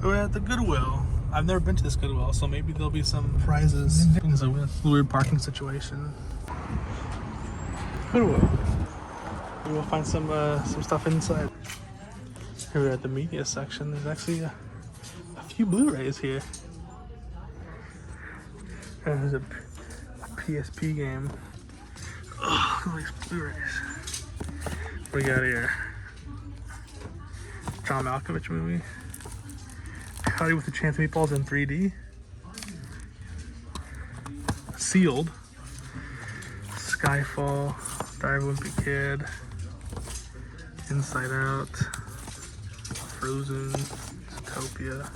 We're at the Goodwill. I've never been to this Goodwill, so maybe there'll be some prizes. It's a weird parking situation. Goodwill. Maybe we'll find some stuff inside. Here we're at the media section. There's actually a few Blu-rays here. And there's a PSP game. Oh, look at these Blu-rays. What do we got here? John Malkovich movie. Cloudy with a Chance of Meatballs in 3D. Sealed. Skyfall. Diary of a Wimpy Kid. Inside Out. Frozen. Zootopia.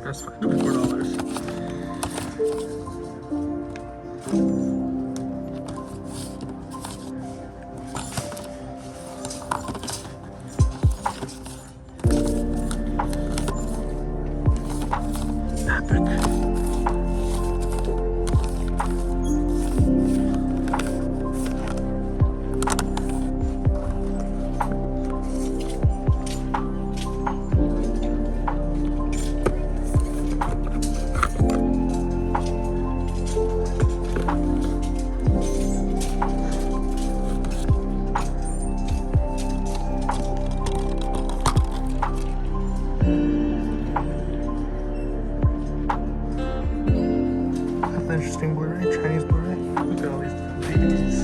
That's fine, $24. Epic. Interesting Blu-ray, Chinese Blu-ray. Look at all these DVDs.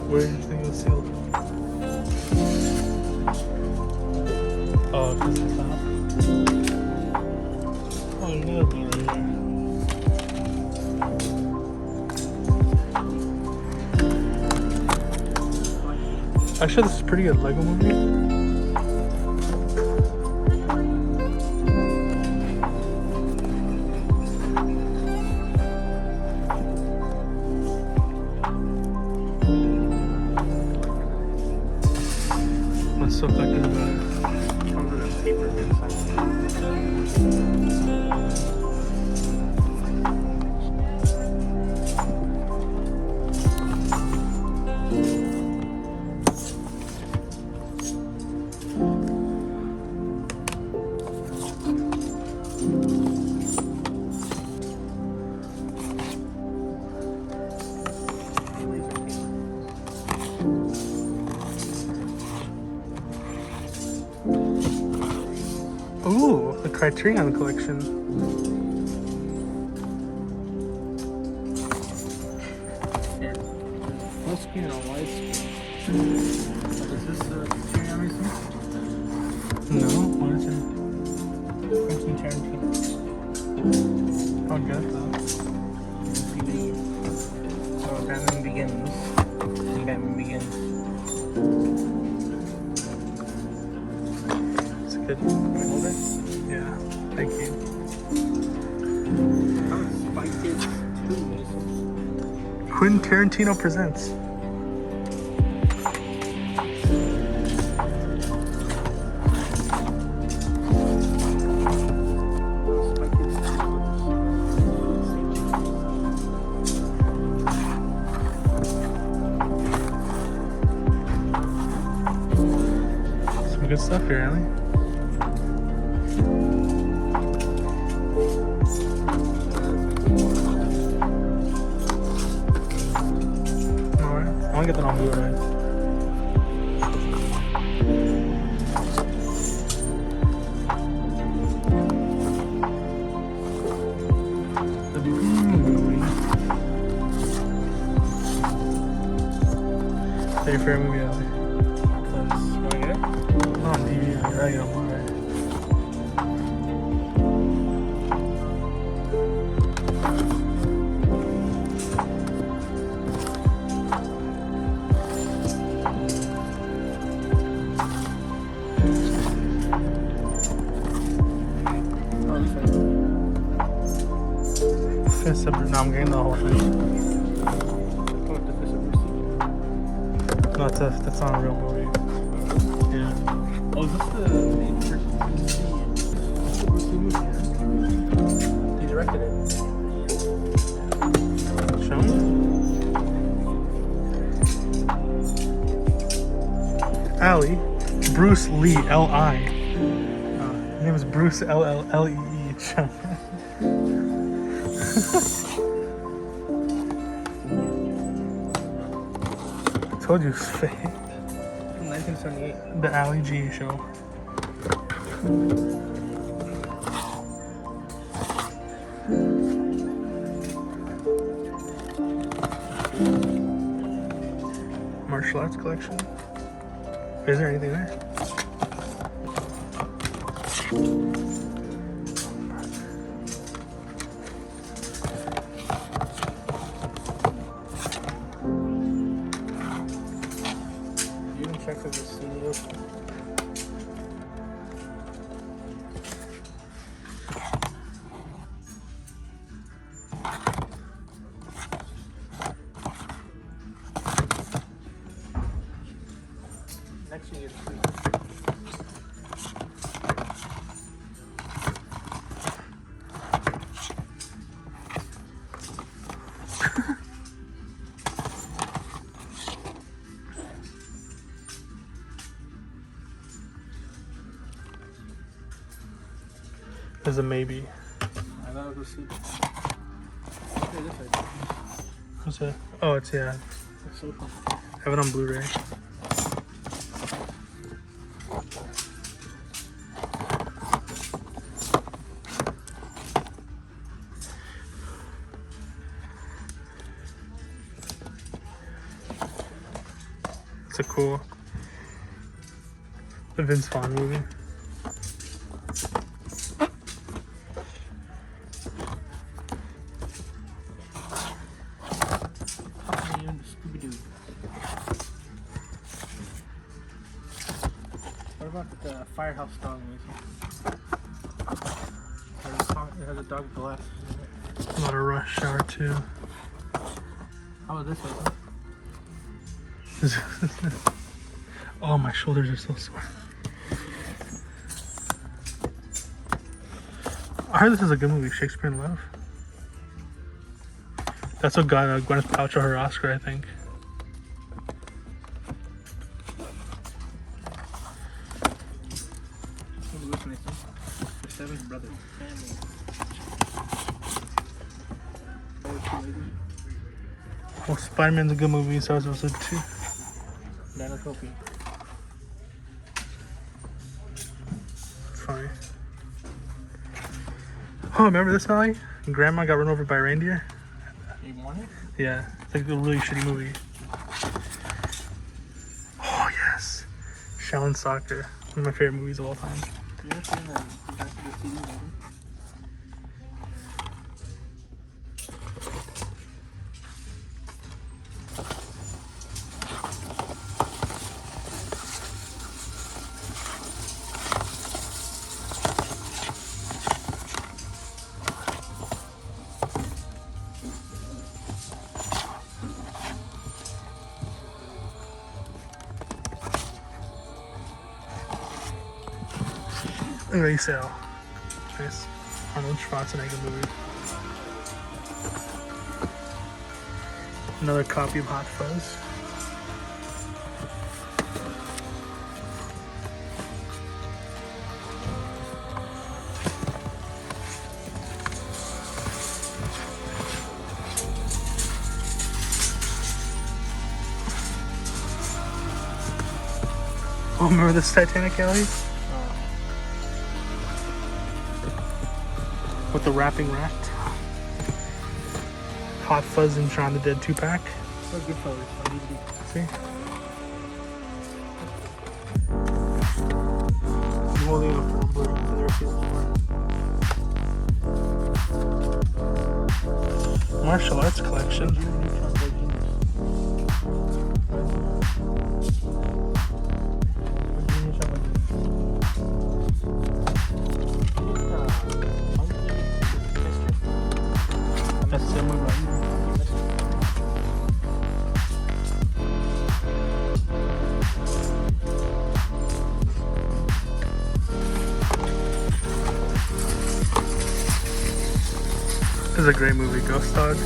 Where did you think it was sealed? Oh, because it's top. Oh, there's another Blu-ray here. Actually, this is a pretty good Lego movie. What's so effective about it? Comes with a paper inside. Ooh, the Criterion collection. Full screen or widescreen? Is this Criterion recent? No, what is it? Quentin Tarantino. I'll get that. So Batman Begins. And Batman Begins. It's good. Hold it. Yeah, thank you. How is Spy Kids 2, Mason? Quentin Tarantino presents. Spy Kids 2. Some good stuff here, Ellie. Alright, I want to get that on Blu-ray. The movie. Your favorite movie, Ellie? Want to get it? Not on DVD, I gotta get on Blu-ray. It's a, no, I'm getting the whole thing. No, that's not a real movie. Yeah. Oh, is this the main person? It's the Bruce Lee movie, yeah? He directed it. Show me. Ali. Bruce Lee, L.I. His name is Bruce, L-L-L-E-E. I told you it's fake. From 1978. The Ali G show. Martial arts collection. Is there anything there? You can check for the studio. Next you get free. There's a maybe. I thought it was a seat. Okay, this way. What's that? Oh, it's yeah. It's so cool. I have it on Blu-ray. It's a cool the Vince Vaughn movie. What about the Firehouse dog movie? It has a dog with glasses in it. A lot of Rush Hour 2. How about this one? Oh, my shoulders are so sore. I heard this is a good movie, Shakespeare in Love. That's what got Gwyneth Paltrow her Oscar, I think. The Seventh Brother. Well, Spider-Man's a good movie, so I was also too. Nanotopia. Funny. Oh, remember this, Melly? Grandma got run over by a reindeer? You want it? Yeah, it's like a really shitty movie. Oh, yes. Shaolin Soccer. One of my favorite movies of all time. You ever seen the CD movie? Anyway, sale. Nice Arnold Schwarzenegger movie. Another copy of Hot Fuzz. Oh, remember this Titanic, Ellie? With the wrapping rat. Hot Fuzz and Shaun the Dead 2-pack. So good for See? I'm holding up for Blur. Martial arts collection. This is a great movie, Ghost Dog.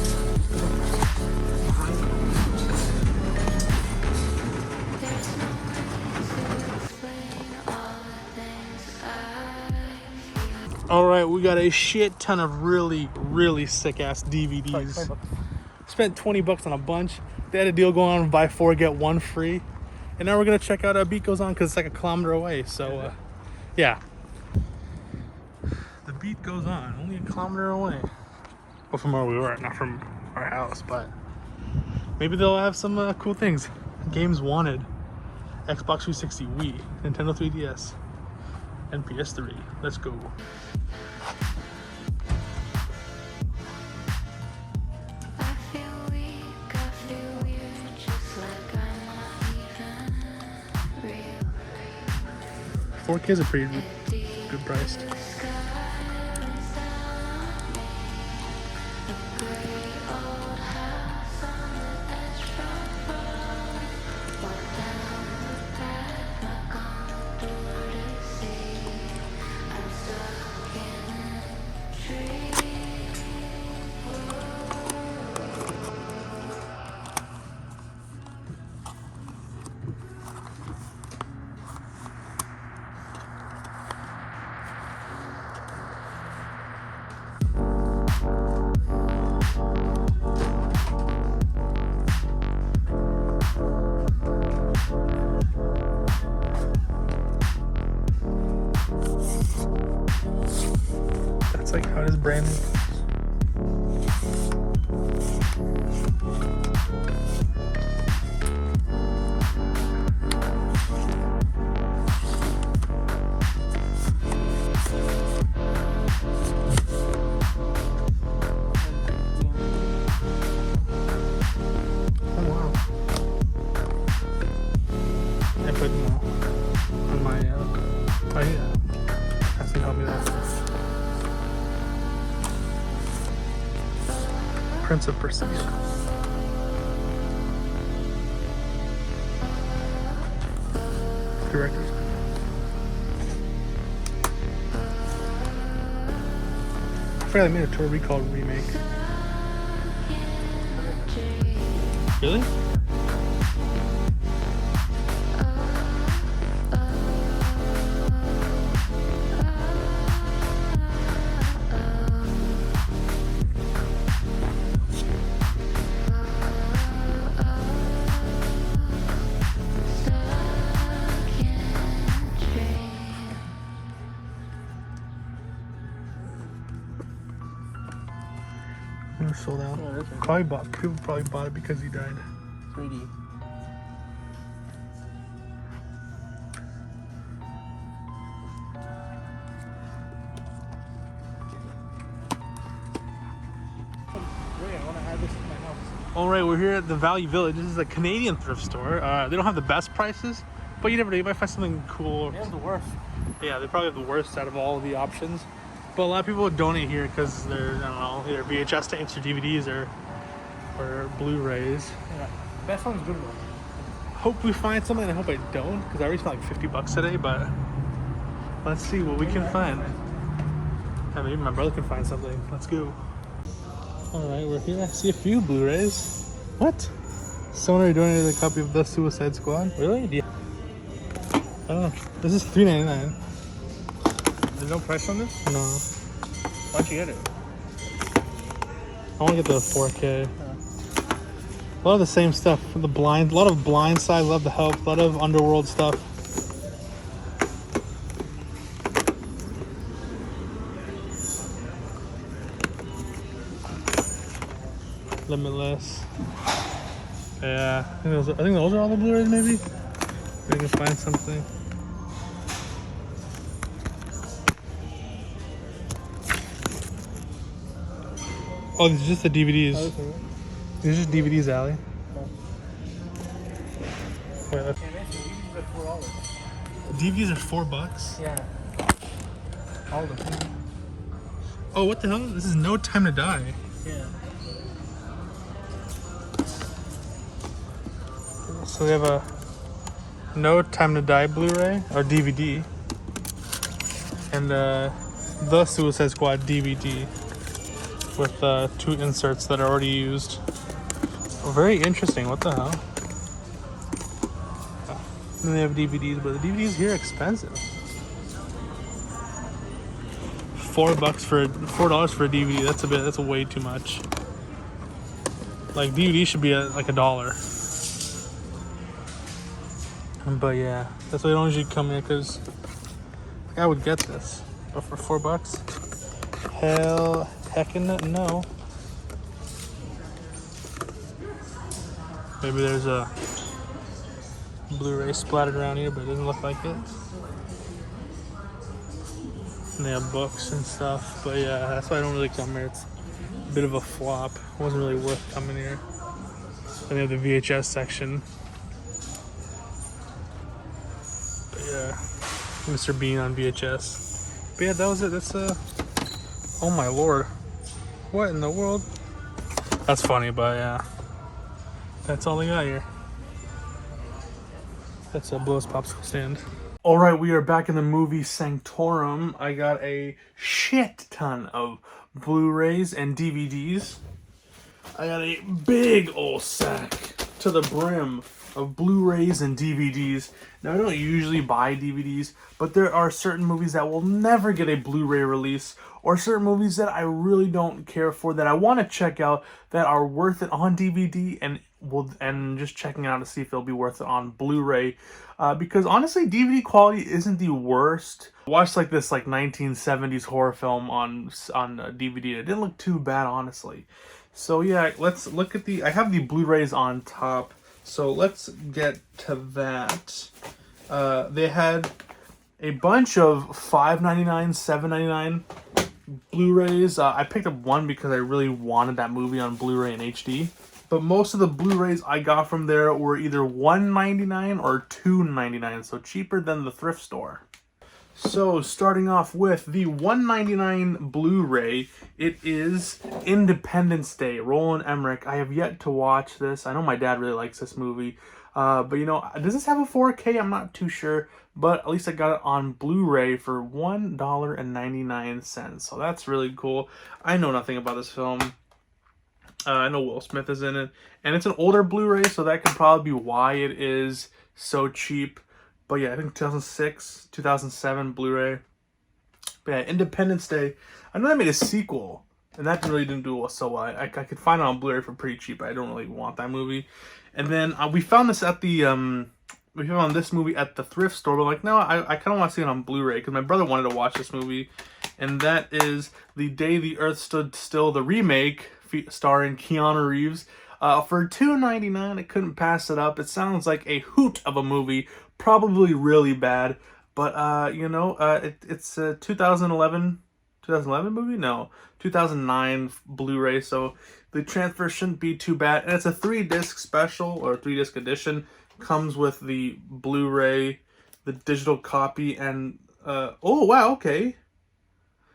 All right, we got a shit ton of really, really sick ass DVDs. Spent 20 bucks on a bunch. They had a deal going on, buy 4 get 1 free. And now we're gonna check out Beat Goes On because it's like a kilometer away. So yeah, The Beat Goes On, only a kilometer away. Well, from where we were, not from our house, but maybe they'll have some cool things. Games wanted: Xbox 360, Wii, Nintendo 3DS, and PS3. Let's go. I feel weak, I feel weird, just like I'm not even real. 4K is a pretty good price. That's like how it is branded. Oh wow. I put more on my oh yeah. Has to help me that. Prince of Persia. Directors. I forgot I made a Total Recall remake. Really? It was sold out. Yeah, that's right. People probably bought it because he died. 3D. Wait, I want to add this to my house. All right, we're here at the Value Village. This is a Canadian thrift store. They don't have the best prices, but you never know. You might find something cool. They have the worst. Yeah, they probably have the worst out of all of the options. But a lot of people donate here because they're, I don't know, either VHS tapes or DVDs or Blu-rays. Yeah. Best one's Goodwill. Hope we find something. I hope I don't, because I already spent like 50 bucks today. But let's see what we can find. Yeah, maybe my brother can find something. Let's go. All right, we're here. I see a few Blu-rays. What? Someone already donated a copy of The Suicide Squad. Really? Yeah. I don't know. This is $3.99. There's no price on this? No. Why'd you get it? I want to get the 4K. A lot of the same stuff. A lot of Blind Side, Love the Help, a lot of Underworld stuff. Limitless. Yeah, I think those are all the Blu-rays maybe? We can find something. Oh, these are just the DVDs. Oh, okay. These are just DVDs, Allie. Wait, Yeah, these are $4. DVDs are $4. Yeah. All of them. Oh, what the hell? This is No Time to Die. Yeah. So we have a No Time to Die Blu-ray or DVD, and The Suicide Squad DVD. with 2 inserts that are already used. Very interesting. What the hell? And they have DVDs, but the DVDs here are expensive. $4 for $4 for a DVD. That's way too much. Like DVD should be like $1. But yeah, that's why I don't usually come here, because I would get this. But for $4, heckin' no. Maybe there's a Blu-ray splattered around here, but it doesn't look like it. And they have books and stuff, but yeah, that's why I don't really come here. It's a bit of a flop. It wasn't really worth coming here. Then they have the VHS section. But yeah, Mr. Bean on VHS. But yeah, that was it. That's oh my lord. What in the world? That's funny, but yeah. That's all they got here. That's a Blow's popsicle stand. All right, we are back in the movie Sanctorum. I got a shit ton of Blu-rays and DVDs. I got a big old sack to the brim of Blu-rays and DVDs. Now, I don't usually buy DVDs, but there are certain movies that will never get a Blu-ray release, or certain movies that I really don't care for, that I want to check out, that are worth it on DVD, and just checking out to see if they'll be worth it on Blu-ray. Because honestly, DVD quality isn't the worst. I watched like this 1970s horror film on DVD. It didn't look too bad, honestly. So yeah, let's look at I have the Blu-rays on top. So let's get to that. They had a bunch of $5.99, $7.99 Blu-rays. I picked up one because I really wanted that movie on Blu-ray and HD. But most of the Blu-rays I got from there were either $1.99 or $2.99, so cheaper than the thrift store. So starting off with the $1.99 Blu-ray, it is Independence Day, Roland Emmerich. I have yet to watch this. I know my dad really likes this movie. But you know, does this have a 4K? I'm not too sure. But at least I got it on Blu-ray for $1.99. So that's really cool. I know nothing about this film. I know Will Smith is in it. And it's an older Blu-ray, so that could probably be why it is so cheap. But yeah, I think 2006, 2007 Blu-ray. But yeah, Independence Day. I know they made a sequel, and that really didn't do so well. I could find it on Blu-ray for pretty cheap, but I don't really want that movie. And then we found this at the we found this movie at the thrift store. But like, no, I kind of want to see it on Blu-ray because my brother wanted to watch this movie, and that is The Day the Earth Stood Still, the remake, starring Keanu Reeves. For $2.99, I couldn't pass it up. It sounds like a hoot of a movie, probably really bad, but you know, it's a 2011 movie? No, 2009 Blu-ray, so the transfer shouldn't be too bad. And it's a 3-disc special, or 3-disc edition. Comes with the Blu-ray, the digital copy, and oh wow, okay.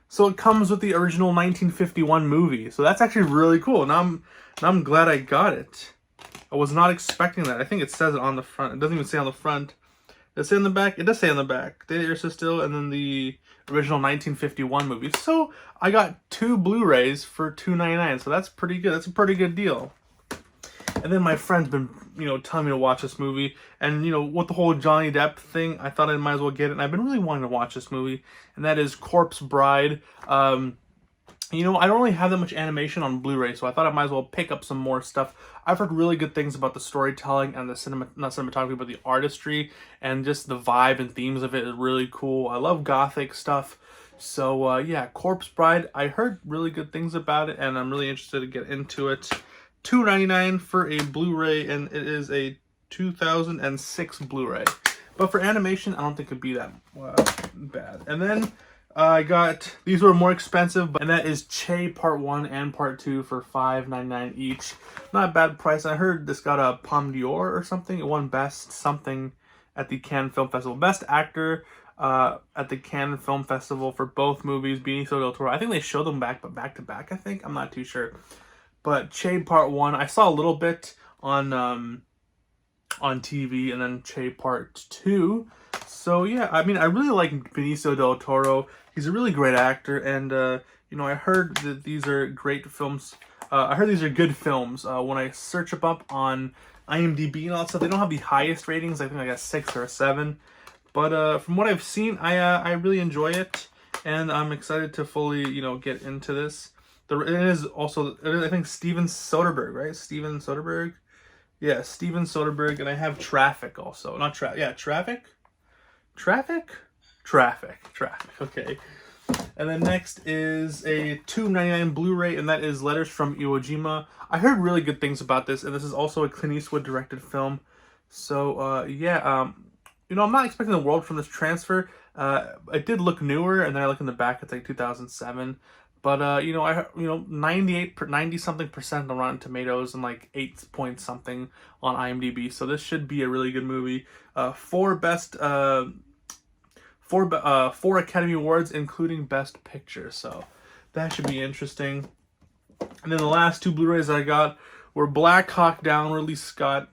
So it comes with the original 1951 movie. So that's actually really cool. And I'm glad I got it. I was not expecting that. I think it says it on the front. It doesn't even say on the front. Does it say on the back? It does say on the back. Day the Earth Stood Still, and then the original 1951 movie. So I got 2 Blu-rays for $2.99. So that's pretty good. That's a pretty good deal. And then my friend's been, you know, telling me to watch this movie. And, you know, with the whole Johnny Depp thing, I thought I might as well get it. And I've been really wanting to watch this movie. And that is Corpse Bride. You know, I don't really have that much animation on Blu-ray, so I thought I might as well pick up some more stuff. I've heard really good things about the storytelling and the not cinematography, but the artistry. And just the vibe and themes of it is really cool. I love gothic stuff. So, yeah, Corpse Bride. I heard really good things about it, and I'm really interested to get into it. $2.99 for a Blu-ray, and it is a 2006 Blu-ray. But for animation, I don't think it'd be that bad. And then I got, these were more expensive, and that is Che Part 1 and Part 2 for $5.99 each. Not a bad price. I heard this got a Palme d'Or or something. It won Best something at the Cannes Film Festival. Best Actor at the Cannes Film Festival for both movies, Benicio del Toro. I think they showed them back to back, I think. I'm not too sure. But Che Part 1, I saw a little bit on TV, and then Che Part 2. So yeah, I mean, I really like Benicio del Toro. He's a really great actor, and you know, I heard that these are great films. I heard these are good films. When I search them up on IMDb and all that stuff, they don't have the highest ratings. I think I got 6 or a 7. But from what I've seen, I really enjoy it, and I'm excited to fully, you know, get into this. It is also, I think, Steven Soderbergh, right? Steven Soderbergh? Yeah, Steven Soderbergh, and I have Traffic also. Not Traffic. Yeah, Traffic? Traffic? Traffic. Okay. And then next is a $2.99 Blu-ray, and that is Letters from Iwo Jima. I heard really good things about this, and this is also a Clint Eastwood directed film. So, yeah, you know, I'm not expecting the world from this transfer. It did look newer, and then I look in the back, it's like 2007. But you know, 90 something percent on Rotten Tomatoes and like 8 point something on IMDb. So this should be a really good movie. 4 Academy Awards, including Best Picture. So that should be interesting. And then the last 2 Blu-rays I got were Black Hawk Down, Ridley Scott.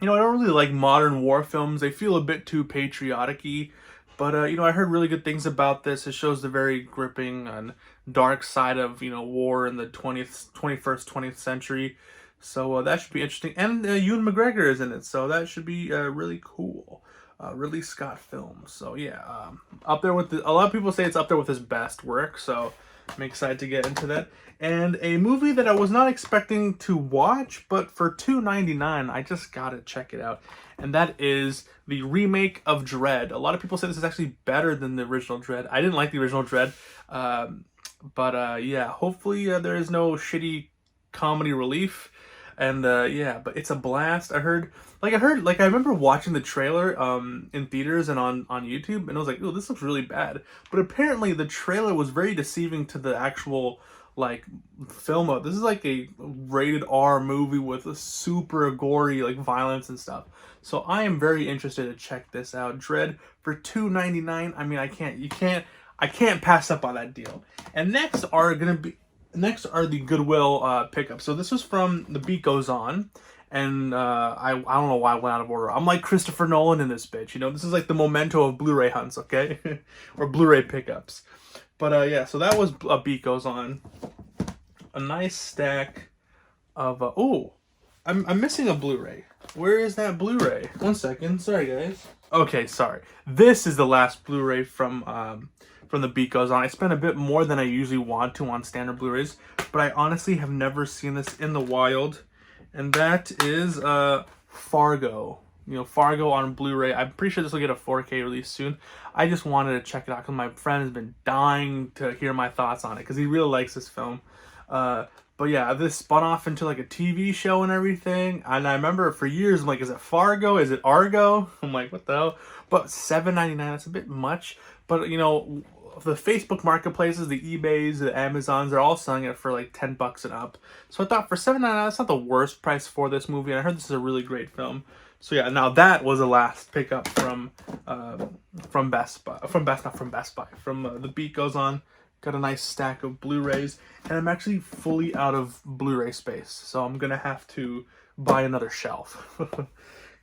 You know, I don't really like modern war films. They feel a bit too patriotic-y. But, you know, I heard really good things about this. It shows the very gripping and dark side of, you know, war in the 20th century. So that should be interesting. And Ewan McGregor is in it, so that should be really cool. Ridley Scott film. So, yeah, up there with a lot of people say it's up there with his best work, so I'm excited to get into that. And a movie that I was not expecting to watch, but for $2.99, I just gotta check it out. And that is the remake of Dredd. A lot of people say this is actually better than the original Dredd. I didn't like the original Dredd. But yeah, hopefully there is no shitty comedy relief. And yeah, but it's a blast. I remember watching the trailer in theaters and on YouTube, and I was like, oh, this looks really bad. But apparently the trailer was very deceiving to the actual like film of this is like a rated R movie with a super gory like violence and stuff. So I am very interested to check this out. Dredd for $2.99. I mean, I can't pass up on that deal. And next are the Goodwill pickups. So this was from The Beat Goes On, and I don't know why I went out of order. I'm like Christopher Nolan in this bitch. You know, this is like the memento of Blu-ray hunts, okay, or Blu-ray pickups. But yeah, so that was A Beat Goes On. A nice stack of oh, I'm missing a Blu-ray. Where is that Blu-ray? 1 second. Sorry, guys. Okay, sorry. This is the last Blu-ray from The Beat Goes On. I spent a bit more than I usually want to on standard Blu-rays, but I honestly have never seen this in the wild. And that is Fargo. You know, Fargo on Blu-ray. I'm pretty sure this will get a 4K release soon. I just wanted to check it out because my friend has been dying to hear my thoughts on it because he really likes this film. But yeah, this spun off into like a TV show and everything. And I remember for years, I'm like, is it Fargo? Is it Argo? I'm like, what the hell? But $7.99, that's a bit much. But you know, the Facebook marketplaces, the eBays, the Amazons, they're all selling it for like $10 and up. So I thought for $7.99, that's not the worst price for this movie. And I heard this is a really great film. So yeah, now that was the last pickup from Best Buy, from The Beat Goes On. Got a nice stack of Blu-rays, and I'm actually fully out of Blu-ray space, so I'm gonna have to buy another shelf.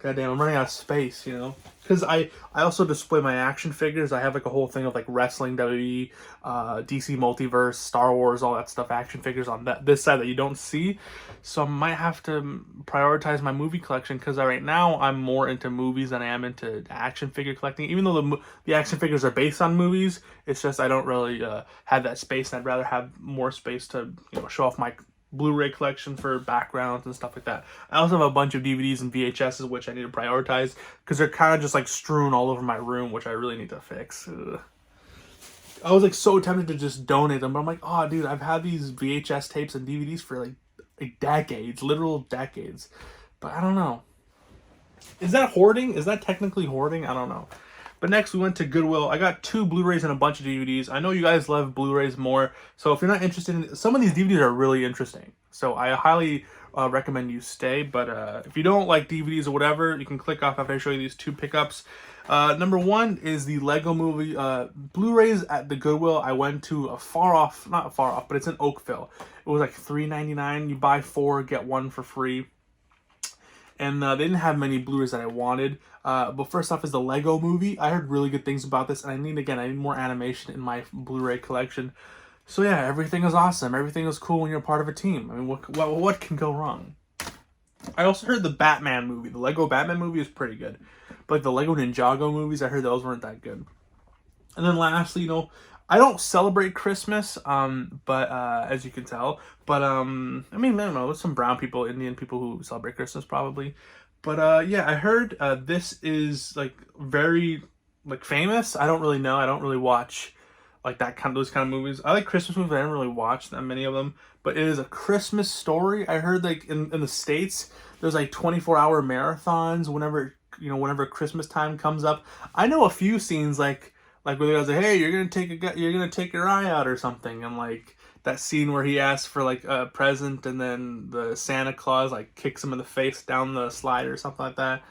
Goddamn, I'm running out of space, you know? Because I also display my action figures. I have like a whole thing of like wrestling, WWE, DC Multiverse, Star Wars, all that stuff, action figures on this side that you don't see. So I might have to prioritize my movie collection because right now I'm more into movies than I am into action figure collecting. Even though the action figures are based on movies, it's just I don't really have that space, and I'd rather have more space to, you know, show off my Blu-ray collection for backgrounds and stuff like that. I also have a bunch of DVDs and VHSs which I need to prioritize because they're kind of just like strewn all over my room, which I really need to fix. Ugh. I was like so tempted to just donate them, but I'm like, oh dude, I've had these VHS tapes and DVDs for like decades, literal decades. But I don't know. Is that hoarding? Is that technically hoarding? I don't know. But next we went to Goodwill. I got 2 Blu-rays and a bunch of DVDs. I know you guys love Blu-rays more, so if you're not interested in some of these DVDs are really interesting. So I highly recommend you stay. But if you don't like DVDs or whatever, you can click off after I show you these 2 pickups. Number 1 is the Lego Movie Blu-rays at the Goodwill. I went to not far off, but it's in Oakville. It was like $3.99. You buy 4, get 1 for free. and they didn't have many Blu-rays that I wanted. But first off is the Lego Movie. I heard really good things about this, and I need more animation in my Blu-ray collection. So yeah, everything is awesome. Everything is cool when you're part of a team. I mean, what can go wrong? I also heard the Batman movie. The Lego Batman movie is pretty good. But like the Lego Ninjago movies, I heard those weren't that good. And then lastly, I don't celebrate Christmas, but as you can tell. But I mean, I don't know, there's some brown people, Indian people who celebrate Christmas probably. But yeah, I heard this is like very like famous. I don't really know. I don't really watch like those kind of movies. I like Christmas movies, but I don't really watch that many of them. But it is a Christmas story. I heard like in the States, there's like 24-hour marathons whenever Christmas time comes up. I know a few scenes like where the guy's like, hey, you're gonna take your eye out or something, and like that scene where he asks for like a present and then the Santa Claus like kicks him in the face down the slide or something like that.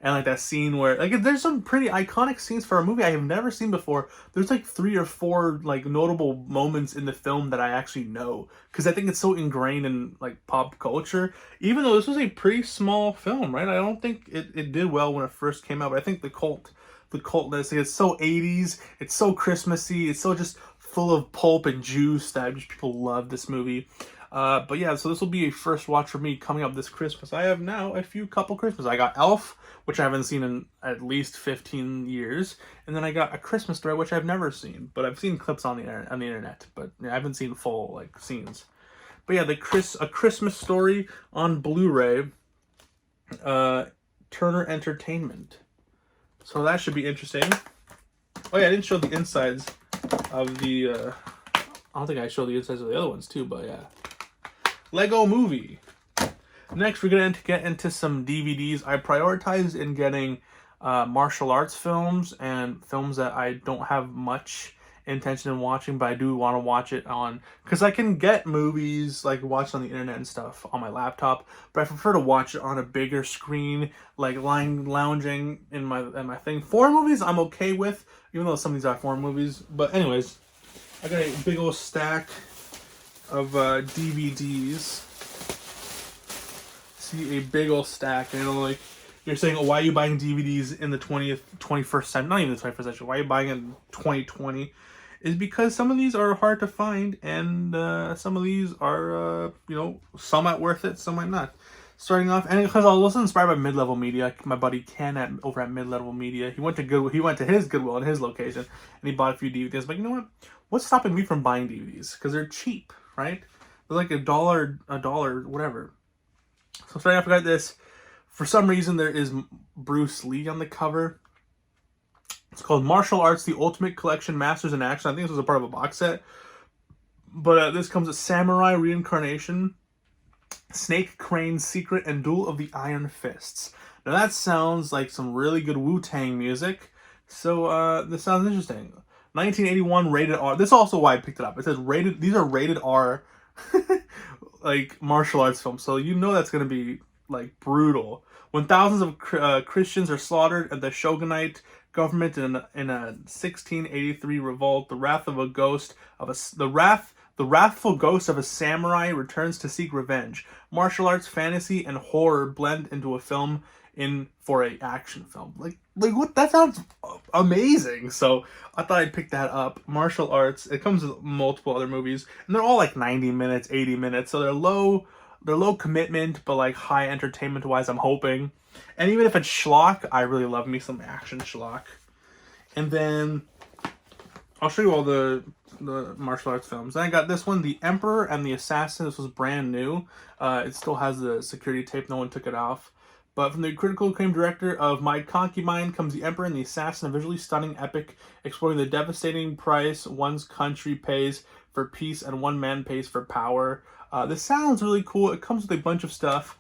And like that scene where like there's some pretty iconic scenes for a movie I have never seen before. There's like 3 or 4 like notable moments in the film that I actually know because I think it's so ingrained in like pop culture. Even though this was a pretty small film, right? I don't think it did well when it first came out, but I think the cultness, like, it's so 80s, it's so Christmassy, it's so just full of pulp and juice that just people love this movie. But yeah, so this will be a first watch for me coming up this Christmas. I have now a couple Christmas. I got Elf, which I haven't seen in at least 15 years, and then I got A Christmas Story, which I've never seen, but I've seen clips on the internet, but I haven't seen full like scenes. But yeah, A Christmas Story on Blu-ray, Turner Entertainment. So that should be interesting. Oh yeah, I didn't show the insides of the. I don't think I showed the insides of the other ones too, but yeah. Lego Movie. Next, we're going to get into some DVDs. I prioritized in getting martial arts films and films that I don't have much intention in watching, but I do want to watch it on, because I can get movies like watch on the internet and stuff on my laptop, but I prefer to watch it on a bigger screen, like lounging in my thing. Foreign movies I'm okay with, even though some of these are foreign movies. But anyways, I got a big old stack of DVDs. See, a big old stack, and like you're saying, oh, why are you buying DVDs in the 21st century? Not even the 21st century. Why are you buying in 2020? Is because some of these are hard to find, and some of these are, some might worth it, some might not. Starting off, and because I was also inspired by Mid-Level Media, my buddy Ken over at Mid-Level Media, he went to his Goodwill in his location, and he bought a few DVDs. But you know what? What's stopping me from buying DVDs? Because they're cheap, right? They're like $1, whatever. So starting off, I got this. For some reason, there is Bruce Lee on the cover. It's called Martial Arts: The Ultimate Collection, Masters in Action. I think this was a part of a box set. But this comes with Samurai Reincarnation, Snake Crane's Secret, and Duel of the Iron Fists. Now that sounds like some really good Wu-Tang music. So this sounds interesting. 1981 rated R. This is also why I picked it up. It says rated. These are rated R, like martial arts films. So you know that's gonna be like brutal. When thousands of Christians are slaughtered at the shogunate government in a 1683 revolt, the wrathful ghost of a samurai returns to seek revenge. Martial arts, fantasy, and horror blend into a film for a action film. Like what? That sounds amazing. So I thought I'd pick that up. Martial arts. It comes with multiple other movies, and they're all like 90 minutes, 80 minutes. So they're low commitment, but like high entertainment wise, I'm hoping. And even if it's schlock, I really love me some action schlock. And then I'll show you all the martial arts films. Then I got this one, The Emperor and the Assassin. This was brand new. It still has the security tape. No one took it off. But from the critical acclaimed director of My Concubine comes The Emperor and the Assassin, a visually stunning epic exploring the devastating price one's country pays for peace and one man pays for power. This sounds really cool. It comes with a bunch of stuff.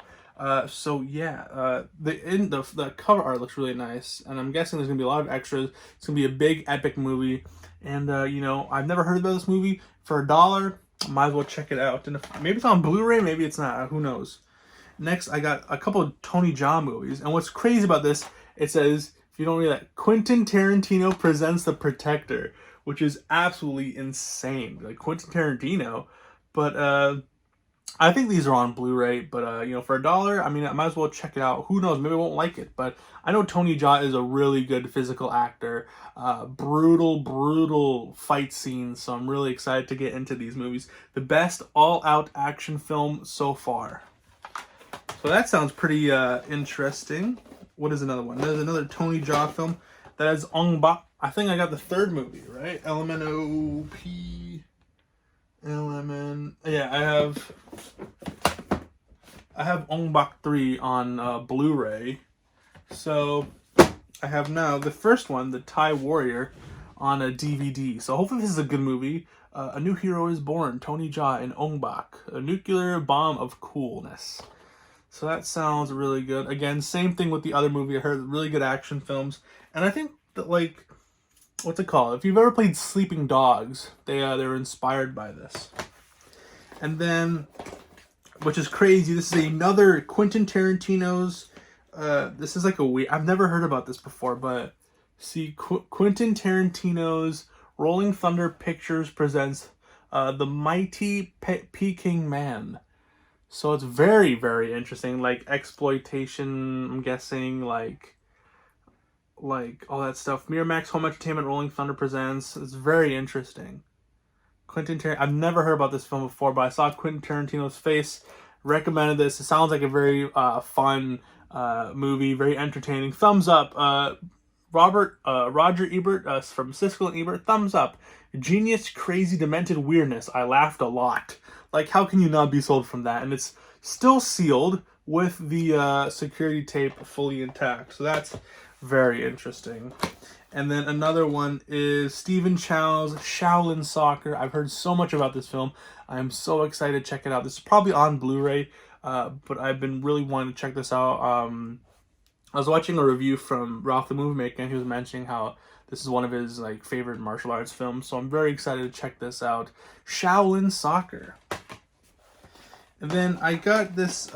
So yeah, the cover art looks really nice, and I'm guessing there's gonna be a lot of extras. It's gonna be a big epic movie, and I've never heard about this movie. For $1, might as well check it out. And maybe it's on Blu-ray, maybe it's not. Who knows? Next, I got a couple of Tony Jaa movies, and what's crazy about this, it says, if you don't read that, Quentin Tarantino presents The Protector, which is absolutely insane. Like Quentin Tarantino, but I think these are on Blu-ray, but you know, for $1, I mean, I might as well check it out. Who knows? Maybe I won't like it, but I know Tony Jaa is a really good physical actor. Brutal fight scenes, so I'm really excited to get into these movies. The best all-out action film so far. So that sounds pretty interesting. What is another one? There's another Tony Jaa film that is Ong-bak. I think I got the third movie, right? LMNOP. LMN. Yeah, I have Ong-bak 3 on Blu-ray. So I have now the first one, The Thai Warrior, on a DVD. So hopefully this is a good movie. A new hero is born, Tony Jaa in Ong-bak, a nuclear bomb of coolness. So that sounds really good. Again, same thing with the other movie. I heard really good action films. And I think that, like, what's it called? If you've ever played Sleeping Dogs, they're inspired by this. And then, which is crazy, this is another Quentin Tarantino's, this is like I've never heard about this before, but see, Quentin Tarantino's Rolling Thunder Pictures presents The Mighty Peking Man. So it's very, very interesting, like exploitation, I'm guessing, like all that stuff. Miramax Home Entertainment Rolling Thunder presents. It's very interesting. I've never heard about this film before, but I saw Quentin Tarantino's face, recommended this. It sounds like a very fun movie, very entertaining. Thumbs up. Roger Ebert from Siskel and Ebert, thumbs up. Genius, crazy, demented weirdness. I laughed a lot. Like, how can you not be sold from that? And it's still sealed with the security tape fully intact. So that's very interesting. And then another one is Stephen Chow's Shaolin Soccer. I've heard so much about this film. I'm so excited to check it out. This is probably on Blu-ray, but I've been really wanting to check this out. I was watching a review from Ralph the Movie Maker, and he was mentioning how this is one of his like favorite martial arts films. So I'm very excited to check this out. Shaolin Soccer. And then I got this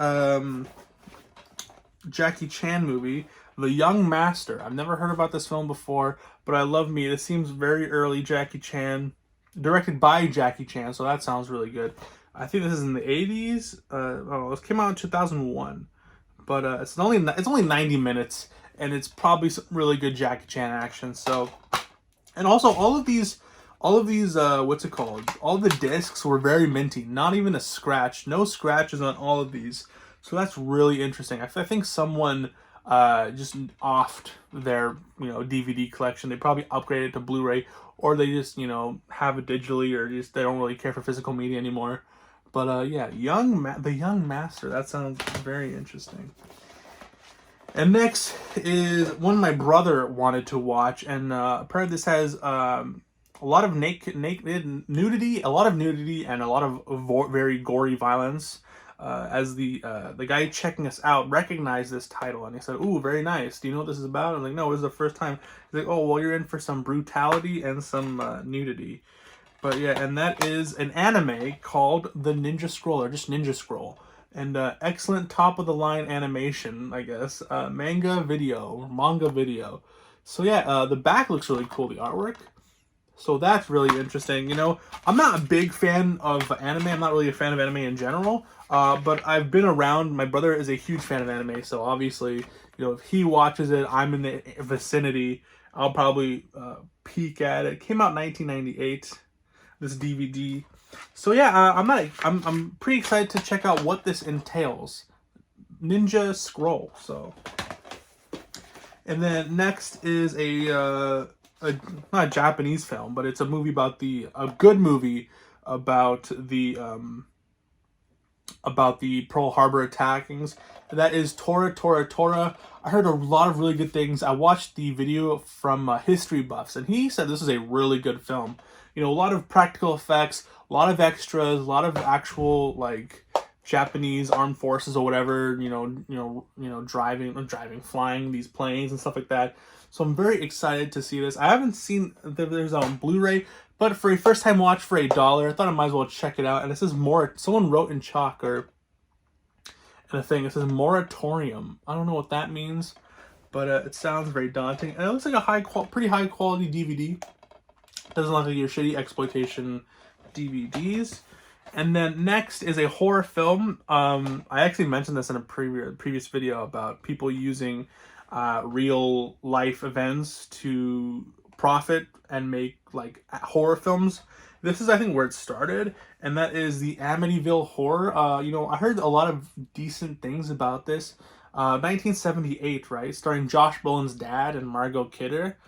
Jackie Chan movie, The Young Master. I've never heard about this film before, but I love me. This seems very early Jackie Chan, directed by Jackie Chan, so that sounds really good. I think this is in the 80s. This came out in 2001, but it's only 90 minutes, and it's probably some really good Jackie Chan action. So, and also all of these what's it called? All the discs were very minty. Not even a scratch. No scratches on all of these. So that's really interesting. I think someone just offed their DVD collection. They probably upgraded it to Blu-ray, or they just have it digitally, or just they don't really care for physical media anymore. But yeah, The Young Master. That sounds very interesting. And next is one my brother wanted to watch, and apparently this has a lot of naked nudity, and a lot of very gory violence. As the guy checking us out recognized this title, and he said, "Ooh, very nice. Do you know what this is about?" I'm like, "No, this is the first time." He's like, "Oh, well, you're in for some brutality and some nudity." But yeah, and that is an anime called The Ninja Scroll, or just Ninja Scroll. And excellent top-of-the-line animation, I guess. Manga video. So yeah, the back looks really cool, the artwork. So that's really interesting. I'm not a big fan of anime. I'm not really a fan of anime in general. But I've been around. My brother is a huge fan of anime. So obviously, if he watches it, I'm in the vicinity. I'll probably peek at it. It came out in 1998, this DVD. So yeah, I'm pretty excited to check out what this entails. Ninja Scroll. So, and then next is not a Japanese film, but it's a movie a good movie about the Pearl Harbor attackings. That is Torah. I heard a lot of really good things. I watched the video from History Buffs, and he said this is a really good film. A lot of practical effects, a lot of extras, a lot of actual like Japanese armed forces or whatever, flying these planes and stuff like that. So I'm very excited to see this. I haven't seen there's on Blu-ray, but for a first time watch for $1, I thought I might as well check it out. And it says someone wrote in chalk in a thing. It says moratorium. I don't know what that means, but it sounds very daunting. And it looks like a pretty high quality DVD. Doesn't look like your shitty exploitation DVDs. And then next is a horror film. I actually mentioned this in a previous video about people using real life events to profit and make like horror films. This is, I think, where it started, and that is the Amityville Horror. You know, I heard a lot of decent things about this. 1978, right? Starring Josh Brolin's dad and Margot Kidder.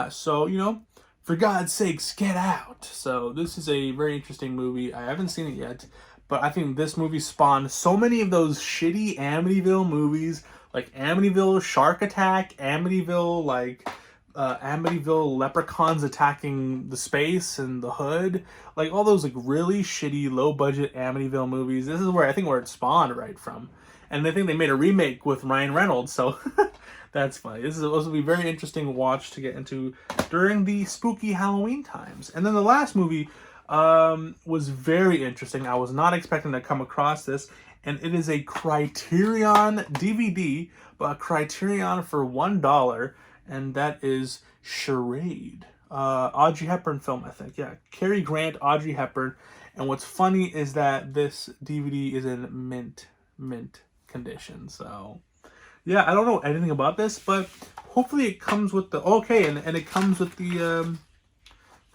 So, you know, for God's sakes, get out. So this is a very interesting movie. I haven't seen it yet, but I think this movie spawned so many of those shitty Amityville movies, like Amityville Shark Attack, Amityville, like Amityville leprechauns attacking the space and the hood, like all those like really shitty low budget Amityville movies. This is where I think where it spawned right from, and I think they made a remake with Ryan Reynolds. So that's funny. This will be very interesting watch to get into during the spooky Halloween times. And then the last movie was very interesting. I was not expecting to come across this, and it is a Criterion DVD, but a Criterion for $1. And that is Charade. Audrey Hepburn film, I think. Yeah, Cary Grant, Audrey Hepburn. And what's funny is that this DVD is in mint condition. So, yeah, I don't know anything about this, but hopefully it comes with the... Okay, and it comes with the...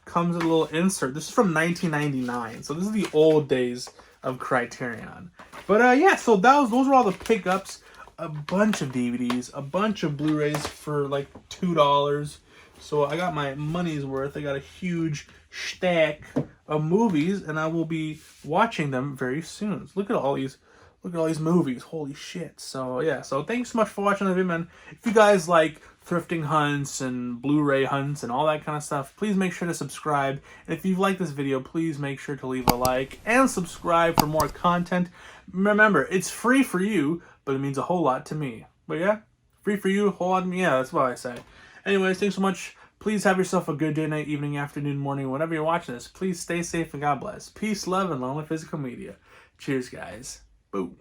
comes with a little insert. This is from 1999. So this is the old days of Criterion. But, yeah, so those were all the pickups. A bunch of DVDs, a bunch of Blu-rays for like $2. So I got my money's worth. I got a huge stack of movies, and I will be watching them very soon. Look at all these movies. Holy shit. So yeah, so thanks so much for watching the video, man. If you guys like thrifting hunts and Blu-ray hunts and all that kind of stuff, please make sure to subscribe. And if you've liked this video, please make sure to leave a like and subscribe for more content. Remember, it's free for you, but it means a whole lot to me. But yeah, free for you, a whole lot to me. Yeah, that's what I say. Anyways, thanks so much. Please have yourself a good day, night, evening, afternoon, morning, whenever you're watching this. Please stay safe and God bless. Peace, love, and lonely physical media. Cheers, guys. Boom.